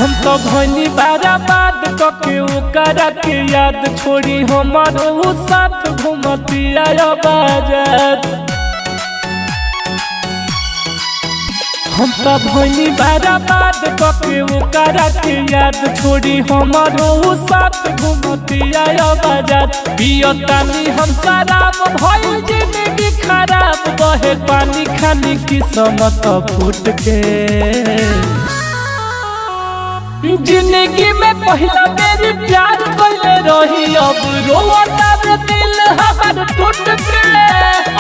हम तो भनी बर्बाद कके ओकरा के याद छोड़ी हमर उ साथ घूमतिया बाजार। हम तो भनी बर्बाद कके ओकरा के याद छोड़ी हमर उ साथ घूमतिया बाजार। पियतानी हम शराब भइल जिंदगी खराब बहे पानी खानी किस्मत फूट के। जिंदगी में पहला मेरी प्यार कइले रही अब रोता रे दिल हमर टूट के।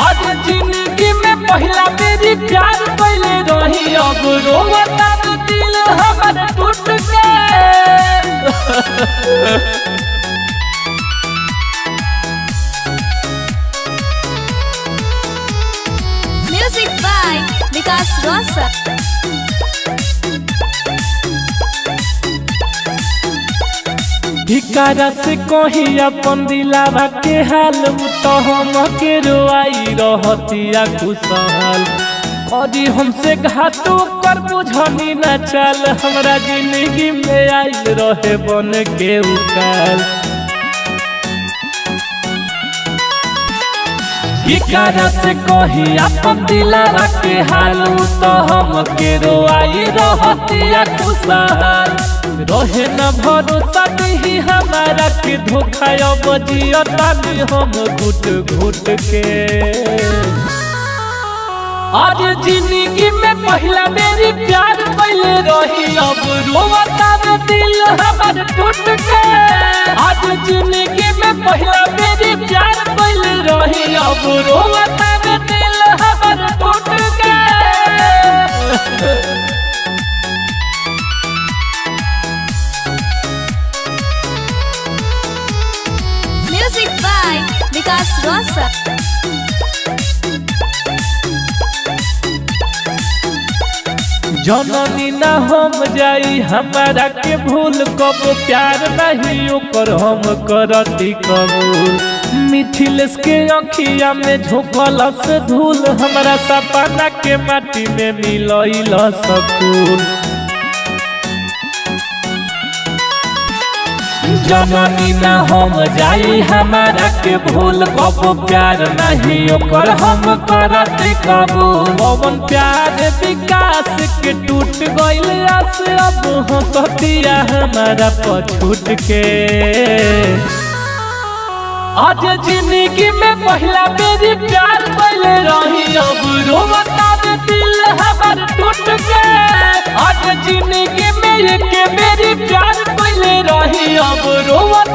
आज जिंदगी में पहला मेरी प्यार कइले रही अब रोता रे दिल हमर टूट के। Music by Vikas Rosa. भिकारा से कही अपन दिलावा के हाल तो हम के रोआई रहतिया खुशहाल। और हमसे घाटो कर बुझनी न चल हमरा जिंदगी में आइल रहे बन के उकाल। भिकारा से कही अपन दिलावा के हाल तो हम के रोआई रहतिया खुशहाल। रहे न भरोसा नहीं हमारा के धोखा अब जियतानी हम घुट घुट के। आज जिंदगी में पहला मेरी प्यार कइले रही अब रोता रे दिल हमर टूट के। आज जिंदगी में पहला मेरी प्यार कइले रही अब रोता रे दिल हमर टूट के। Music by Vikas Rosa. जननी ना हम जाई हमारा के भूल कब प्यार नहीं ओकर हम करती कबूल। मिथिलेश के अखिया में झोंकल से धूल हमारा सपना के माटी में मिलइल सकून। जननी ना हम जाई हमारा के भूल कब प्यार नहीं ओकर हम करती कबूल। पवन प्यार विकास के टूट गइल आस अब हंसतिया हमारा पछूट के। आज जिंदगी में पहला मेरी प्यार कइले रही अब रोता रे दिल हमर टूट के। आज जिंदगी में एक मेरी प्यार कइले रही अब रोता